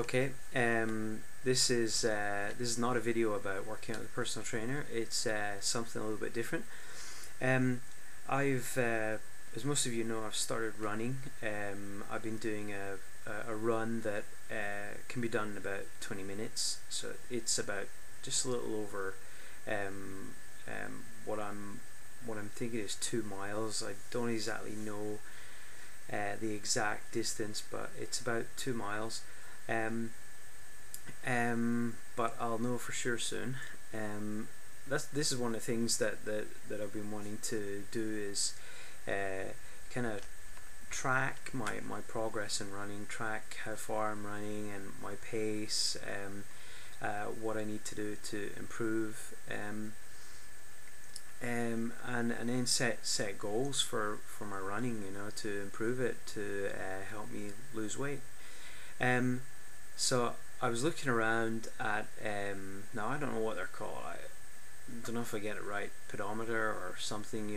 Okay, this is not a video about working out with a personal trainer. It's something a little bit different. Um, as most of you know, I've started running. I've been doing a run that can be done in about 20 minutes. So it's about just a little over um, what I'm thinking is 2 miles. I don't exactly know the exact distance, but it's about 2 miles. Um, but I'll know for sure soon. This is one of the things that I've been wanting to do is kind of track my progress in running, track how far I'm running and my pace, what I need to do to improve, and then set goals for my running, to improve it, to help me lose weight. So I was looking around at now I don't know what they're called. I don't know if I get it right, pedometer or something,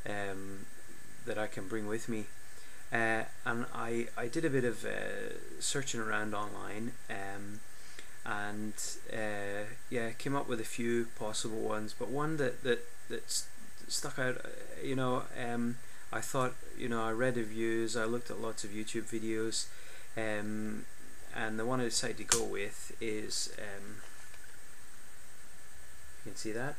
that I can bring with me. And I did a bit of searching around online, and came up with a few possible ones, but one that stuck out. I thought, I read reviews, I looked at lots of YouTube videos, and the one I decided to go with is, you can see that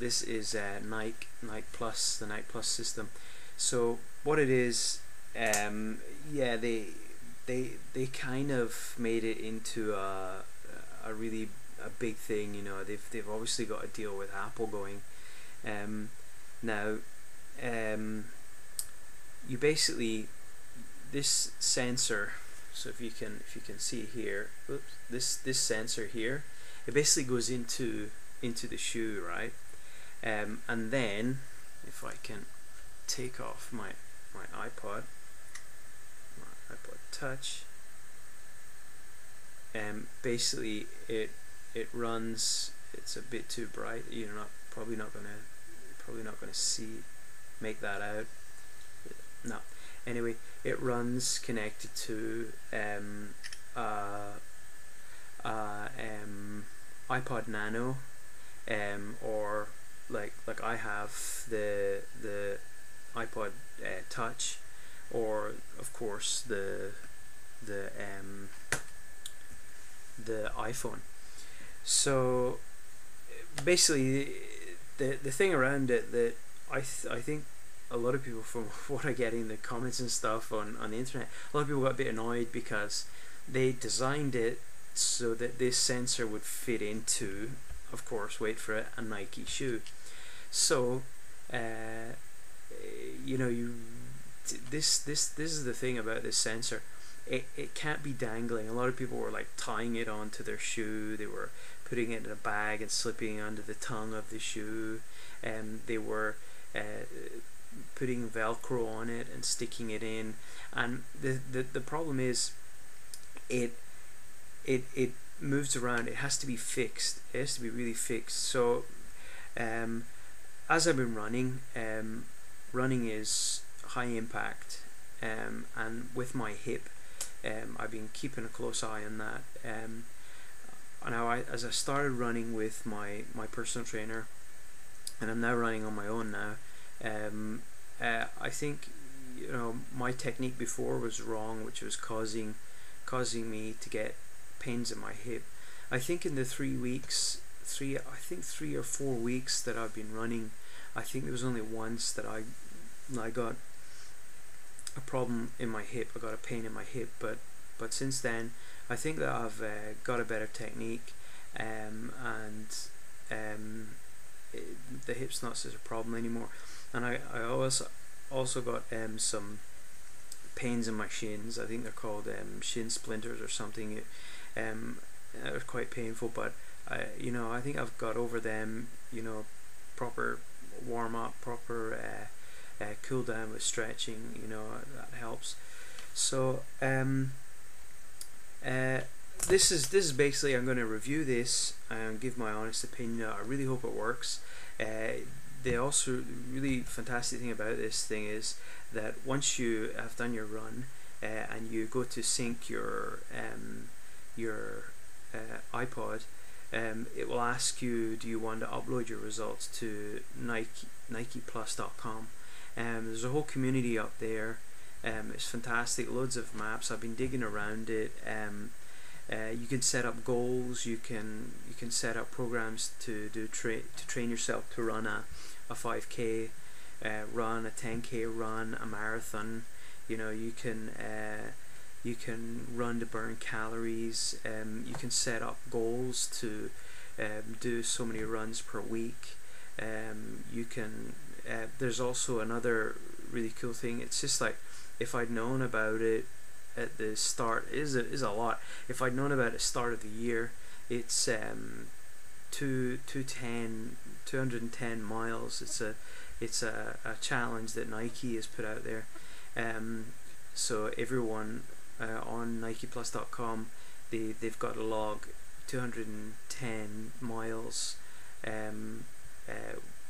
this is Nike Plus, the Nike Plus system. So what it is, they kind of made it into a really big thing. They've obviously got a deal with Apple going. Now, you basically, this sensor. So if you can see here, oops, this sensor here, it basically goes into the shoe, right? And then if I can take off my iPod Touch, basically it runs. It's a bit too bright. You're probably not gonna make that out. No. Anyway, it runs connected to iPod Nano, or like I have the iPod Touch, or of course the iPhone. So basically, the thing around it that I think a lot of people, from what I get in the comments and stuff on the internet, a lot of people got a bit annoyed because they designed it so that this sensor would fit into, of course, wait for it, a Nike shoe. So this is the thing about this sensor. It can't be dangling. A lot of people were like tying it onto their shoe. They were putting it in a bag and slipping it under the tongue of the shoe, and they were putting Velcro on it and sticking it in. And the problem is, it moves around. It has to be fixed. It has to be really fixed. So as I've been running, running is high impact, and with my hip, I've been keeping a close eye on that. Now as I started running with my personal trainer, and I'm now running on my own now, I think my technique before was wrong, which was causing me to get pains in my hip. I think in the 3 or 4 weeks that I've been running, I think there was only once that I got a problem in my hip. I got a pain in my hip, but since then I think that I've got a better technique, and the hip's not such a problem anymore. And I also got some pains in my shins. I think they're called shin splinters or something. It was quite painful, but I think I've got over them. Proper warm up, proper cool down with stretching. That helps. So this is basically, I'm going to review this and give my honest opinion. I really hope it works. The also really fantastic thing about this thing is that once you have done your run, and you go to sync your iPod, it will ask you, do you want to upload your results to NikePlus.com. There's a whole community up there. It's fantastic, loads of maps. I've been digging around it. You can set up goals. You can set up programs to train yourself to run a 5K run, a 10K run, a marathon. You know, you can run to burn calories. You can set up goals to do so many runs per week. You can there's also another really cool thing. It's just like, if I'd known about it at the start, is a lot. If I'd known about it at the start of the year, it's 210 miles. It's a challenge that Nike has put out there. So everyone on NikePlus.com, they've got a log 210 miles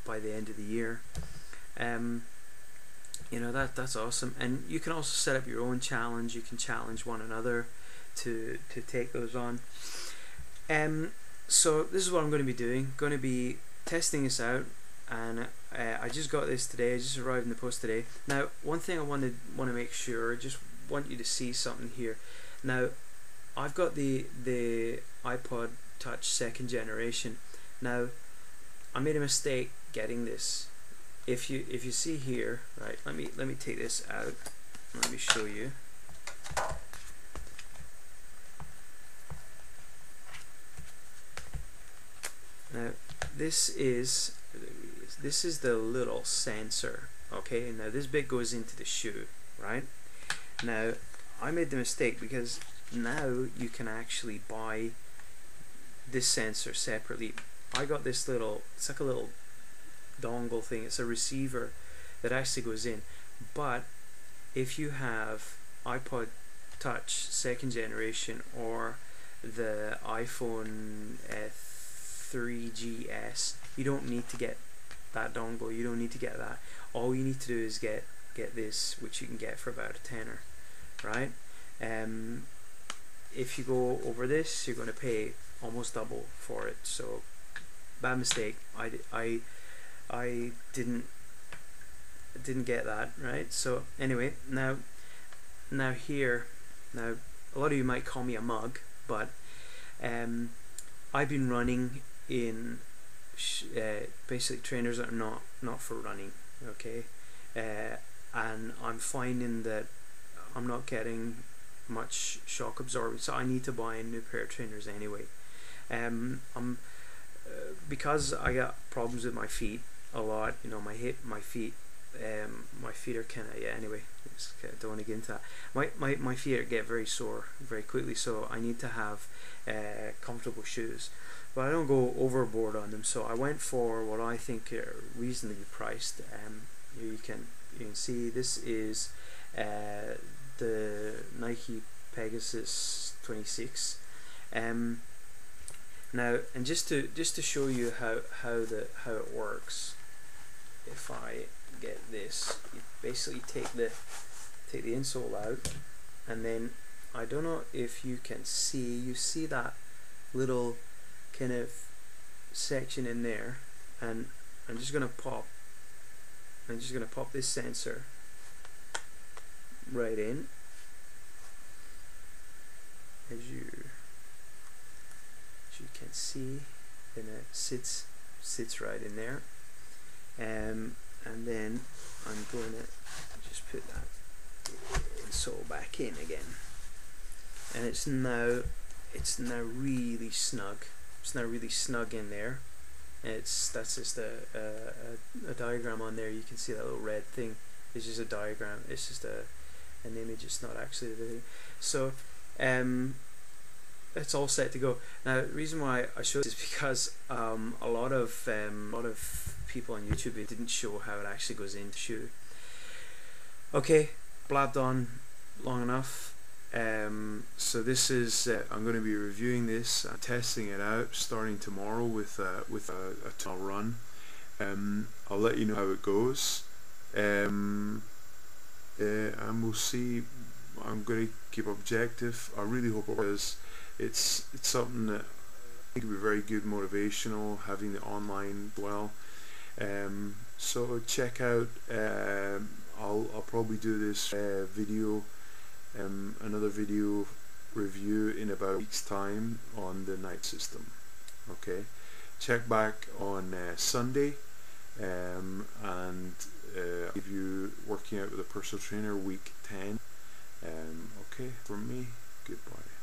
by the end of the year. You know, that's awesome. And you can also set up your own challenge. You can challenge one another to take those on. So this is what I'm going to be doing. Going to be testing this out, and I just got this today. I just arrived in the post today. Now, one thing I want to make sure, just want you to see something here. Now, I've got the iPod Touch 2nd generation. Now, I made a mistake getting this. If you see here, right? Let me take this out. Let me show you. Now, this is the little sensor. Okay, now this bit goes into the shoe, right? Now, I made the mistake because now you can actually buy this sensor separately. I got this little, it's like a little dongle thing. It's a receiver that actually goes in. But if you have iPod Touch 2nd generation or the iPhone 3GS, you don't need to get that dongle. You don't need to get that. All you need to do is get this, which you can get for about a tenner, right? If you go over this, you're going to pay almost double for it. So, bad mistake. I didn't get that, right? So anyway, now here, now a lot of you might call me a mug, but I've been running in basically trainers that are not for running, okay, and I'm finding that I'm not getting much shock absorbance, so I need to buy a new pair of trainers anyway. Because I got problems with my feet a lot, you know, my hip, my feet are kind of, yeah, anyway, don't want to get into that. My feet get very sore very quickly, so I need to have comfortable shoes, but I don't go overboard on them, so I went for what I think are reasonably priced. Here you can see this is the Nike Pegasus 26. Now, and just to show you how it works, if I get this, you basically take the insole out, and then I don't know if you can see, you see that little kind of section in there, and I'm just gonna pop this sensor right in, as you can see, and it sits right in there, and then I'm going to just put that insole back in again, and it's now really snug. It's now really snug in there. That's just a diagram on there. You can see that little red thing. It's just a diagram. It's just an image. It's not actually the thing. So it's all set to go. Now, the reason why I showed this is because a lot of people on YouTube, it didn't show how it actually goes into the shoe. Okay, blabbed on long enough. So this is I'm going to be reviewing this, testing it out, starting tomorrow with a run. I'll let you know how it goes, and we'll see I'm going to keep objective. I really hope it is. It's something that I think would be very good motivational, having the online as well. So check out. I'll probably do this video, another video review in about a week's time on the Night System. Okay, check back on Sunday, and I'll give you Working Out with a Personal Trainer week 10. Okay, from me, goodbye.